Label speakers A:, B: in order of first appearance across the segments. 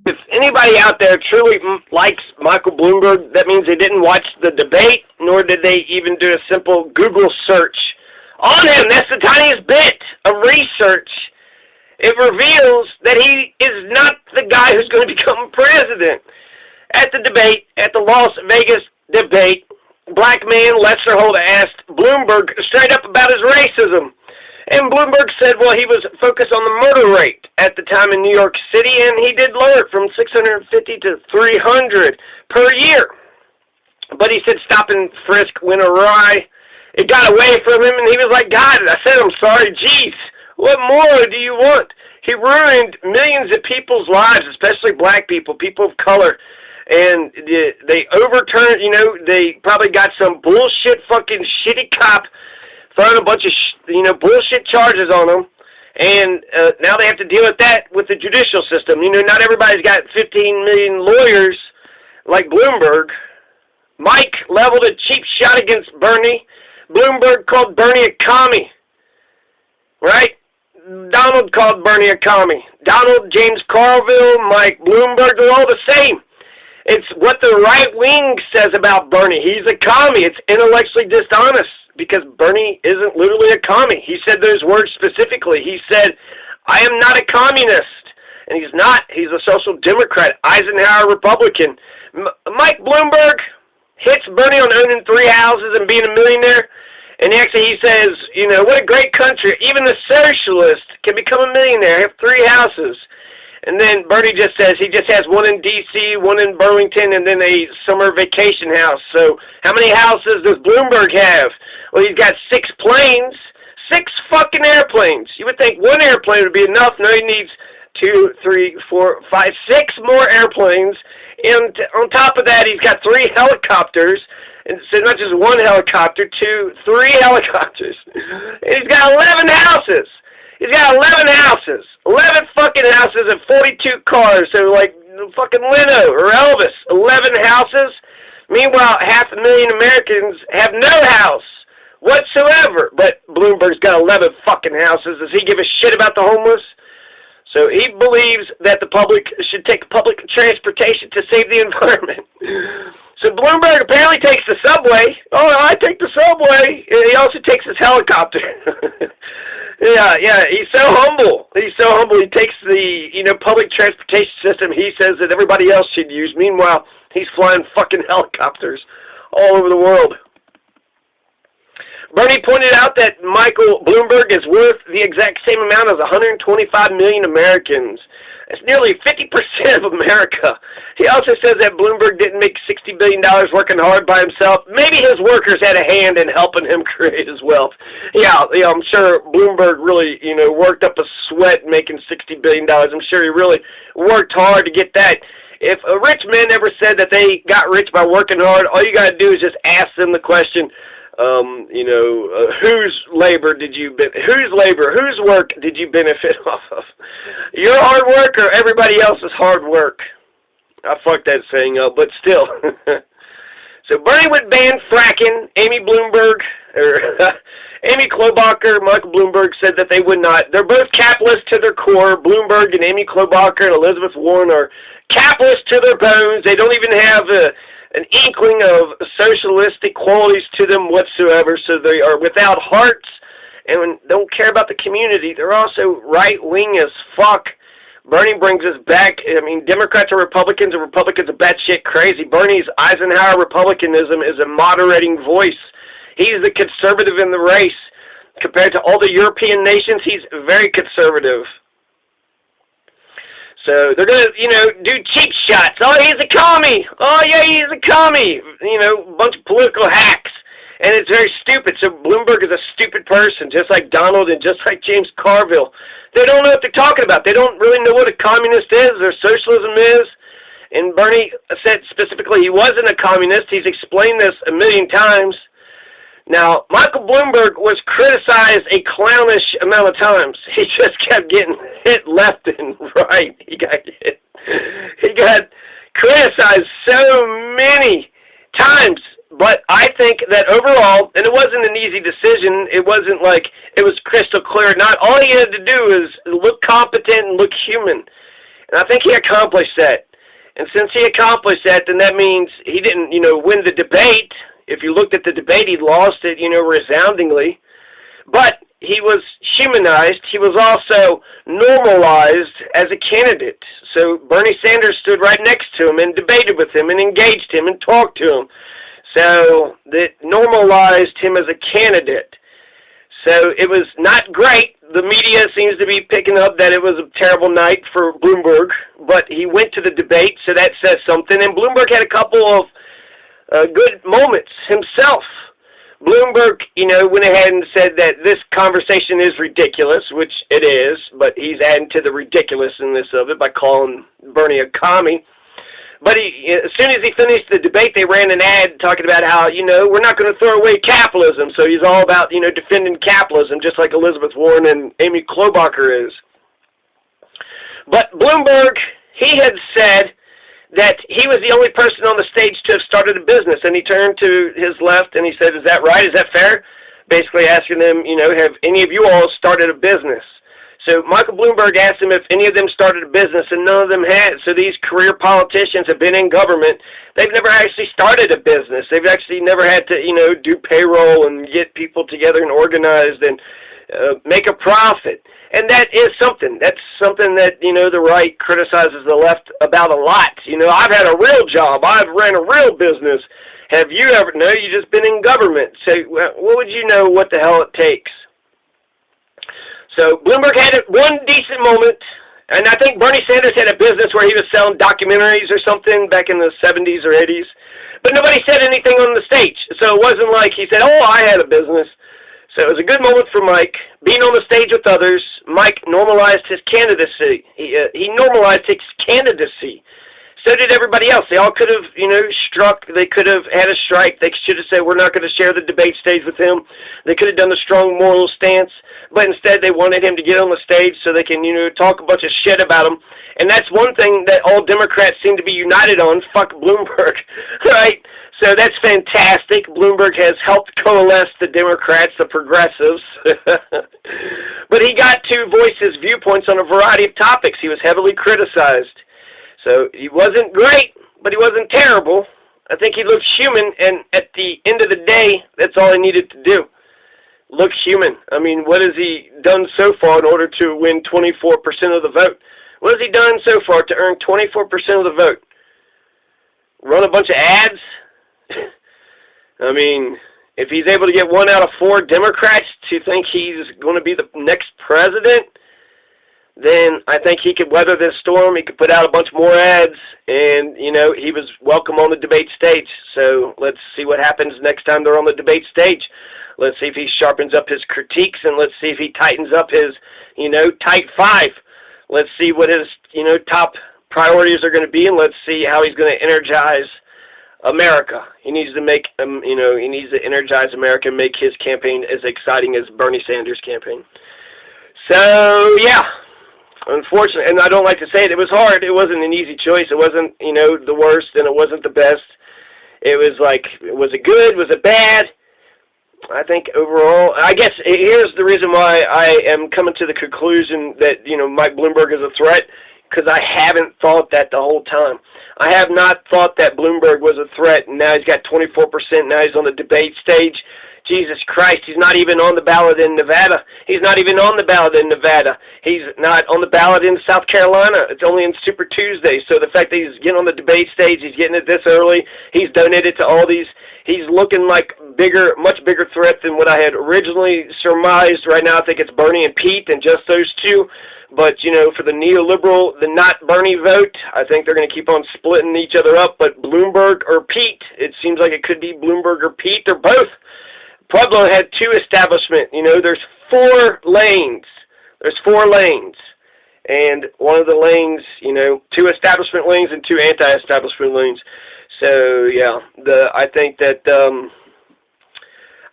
A: If anybody out there truly likes Michael Bloomberg, that means they didn't watch the debate, nor did they even do a simple Google search on him. That's the tiniest bit of research. It reveals that he is not the guy who's going to become president. At the debate, at the Las Vegas debate, black man Lester Holt asked Bloomberg straight up about his racism. And Bloomberg said, well, he was focused on the murder rate at the time in New York City, and he did lower it from 650 to 300 per year. But he said stop and frisk went awry. It got away from him, and he was like, God, I said, I'm sorry, jeez, what more do you want? He ruined millions of people's lives, especially black people, people of color. And they overturned, they probably got some bullshit fucking shitty cop throwing a bunch of, bullshit charges on them, and now they have to deal with that with the judicial system. Not everybody's got 15 million lawyers like Bloomberg. Mike leveled a cheap shot against Bernie. Bloomberg called Bernie a commie, right? Donald called Bernie a commie. Donald, James Carville, Mike Bloomberg, they're all the same. It's what the right wing says about Bernie. He's a commie. It's intellectually dishonest because Bernie isn't literally a commie. He said those words specifically. He said, I am not a communist. And he's not. He's a social democrat, Eisenhower Republican. Mike Bloomberg hits Bernie on owning 3 houses and being a millionaire. And actually he says, what a great country. Even the socialist can become a millionaire, have 3 houses. And then Bernie just says he just has one in D.C., one in Burlington, and then a summer vacation house. So how many houses does Bloomberg have? Well, he's got 6 planes, 6 fucking airplanes. You would think one airplane would be enough. No, he needs 2, 3, 4, 5, 6 more airplanes. And on top of that, he's got 3 helicopters. And so not just 1 helicopter, 2, 3 helicopters. And he's got 11 houses. He's got 11 houses. 11 fucking houses and 42 cars. So like fucking Leno or Elvis. 11 houses. Meanwhile, 500,000 Americans have no house whatsoever. But Bloomberg's got 11 fucking houses. Does he give a shit about the homeless? So he believes that the public should take public transportation to save the environment. So Bloomberg apparently takes the subway. Oh, I take the subway. He also takes his helicopter. Yeah, he's so humble. He's so humble. He takes the, public transportation system he says that everybody else should use. Meanwhile, he's flying fucking helicopters all over the world. Bernie pointed out that Michael Bloomberg is worth the exact same amount as 125 million Americans. That's nearly 50% of America. He also says that Bloomberg didn't make $60 billion working hard by himself. Maybe his workers had a hand in helping him create his wealth. Yeah, I'm sure Bloomberg really, worked up a sweat making $60 billion. I'm sure he really worked hard to get that. If a rich man ever said that they got rich by working hard, all you got to do is just ask them the question, whose labor, whose work did you benefit off of? Your hard work or everybody else's hard work? I fucked that saying up, but still. So Bernie would ban fracking. Amy Klobuchar, Michael Bloomberg said that they would not. They're both capitalist to their core. Bloomberg and Amy Klobuchar and Elizabeth Warren are capitalist to their bones. They don't even have an inkling of socialistic qualities to them whatsoever, so they are without hearts and don't care about the community. They're also right-wing as fuck. Bernie brings us back. I mean, Democrats are Republicans and Republicans are batshit crazy. Bernie's Eisenhower Republicanism is a moderating voice. He's the conservative in the race. Compared to all the European nations, he's very conservative. So they're going to, do cheap shots. Oh, he's a commie. Oh, yeah, he's a commie. A bunch of political hacks. And it's very stupid. So Bloomberg is a stupid person, just like Donald and just like James Carville. They don't know what they're talking about. They don't really know what a communist is or socialism is. And Bernie said specifically he wasn't a communist. He's explained this a million times. Now, Michael Bloomberg was criticized a clownish amount of times. He just kept getting hit left and right. He got criticized so many times. But I think that overall, and it wasn't an easy decision, it wasn't like it was crystal clear. Not all he had to do is look competent and look human. And I think he accomplished that. And since he accomplished that, then that means he didn't, win the debate. If you looked at the debate, he lost it, resoundingly. But he was humanized. He was also normalized as a candidate. So Bernie Sanders stood right next to him and debated with him and engaged him and talked to him. So that normalized him as a candidate. So it was not great. The media seems to be picking up that it was a terrible night for Bloomberg, but he went to the debate, so that says something. And Bloomberg had a couple of good moments himself. Bloomberg, went ahead and said that this conversation is ridiculous, which it is, but he's adding to the ridiculousness of it by calling Bernie a commie. But as soon as he finished the debate, they ran an ad talking about how, we're not going to throw away capitalism. So he's all about, defending capitalism, just like Elizabeth Warren and Amy Klobuchar is. But Bloomberg, he had said that he was the only person on the stage to have started a business. And he turned to his left and he said, is that right? Is that fair? Basically asking them, have any of you all started a business? So Michael Bloomberg asked them if any of them started a business, and none of them had. So these career politicians have been in government. They've never actually started a business. They've actually never had to, do payroll and get people together and organized and make a profit. And that is something. That's something that, the right criticizes the left about a lot. I've had a real job. I've ran a real business. Have you ever? No, you've just been in government. So what would you know what the hell it takes? So Bloomberg had one decent moment, and I think Bernie Sanders had a business where he was selling documentaries or something back in the 70s or 80s. But nobody said anything on the stage. So it wasn't like he said, oh, I had a business. So it was a good moment for Mike. Being on the stage with others, Mike normalized his candidacy. He normalized his candidacy. So did everybody else. They all could have, struck. They could have had a strike. They should have said, we're not going to share the debate stage with him. They could have done a strong moral stance. But instead, they wanted him to get on the stage so they can, talk a bunch of shit about him. And that's one thing that all Democrats seem to be united on. Fuck Bloomberg, right? So that's fantastic. Bloomberg has helped coalesce the Democrats, the progressives. But he got to voice his viewpoints on a variety of topics. He was heavily criticized. So he wasn't great, but he wasn't terrible. I think he looked human, and at the end of the day, that's all he needed to do. Look human. I mean, what has he done so far in order to win 24% of the vote? What has he done so far to earn 24% of the vote? Run a bunch of ads? I mean, if he's able to get 1 out of 4 Democrats to think he's going to be the next president, then I think he could weather this storm. He could put out a bunch more ads, and, he was welcome on the debate stage. So let's see what happens next time they're on the debate stage. Let's see if he sharpens up his critiques, and let's see if he tightens up his, tight 5. Let's see what his, top priorities are going to be, and let's see how he's going to energize America. He needs to make, he needs to energize America and make his campaign as exciting as Bernie Sanders' campaign. So, yeah. Unfortunately, and I don't like to say it, it was hard. It wasn't an easy choice. It wasn't, the worst, and it wasn't the best. It was like, was it good? Was it bad? I think overall, I guess here's the reason why I am coming to the conclusion that, Mike Bloomberg is a threat, because I haven't thought that the whole time. I have not thought that Bloomberg was a threat, and now he's got 24%, now he's on the debate stage. Jesus Christ, he's not even on the ballot in Nevada. He's not even on the ballot in Nevada. He's not on the ballot in South Carolina. It's only in Super Tuesday. So the fact that he's getting on the debate stage, he's getting it this early, he's donated to all these, he's looking like much bigger threat than what I had originally surmised. Right now I think it's Bernie and Pete and just those two. But, for the neoliberal, the not Bernie vote, I think they're going to keep on splitting each other up. But Bloomberg or Pete, it seems like it could be Bloomberg or Pete or both. Pueblo had 2 establishment. There's 4 lanes. There's 4 lanes. And one of the lanes, 2 establishment lanes and 2 anti-establishment lanes. So, yeah, I think that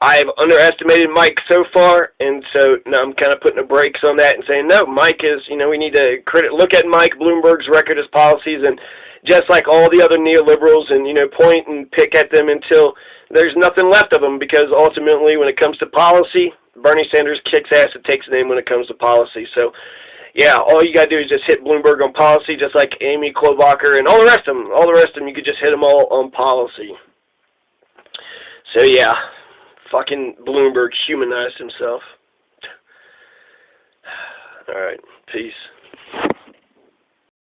A: I've underestimated Mike so far, and so now I'm kind of putting the brakes on that and saying, no, Mike is, we need to look at Mike Bloomberg's record, his policies, and just like all the other neoliberals, and, point and pick at them until there's nothing left of them, because ultimately when it comes to policy, Bernie Sanders kicks ass and takes name when it comes to policy. So, yeah, all you gotta do is just hit Bloomberg on policy, just like Amy Klobuchar and all the rest of them. All the rest of them, you could just hit them all on policy. So yeah, fucking Bloomberg humanized himself. All right, peace.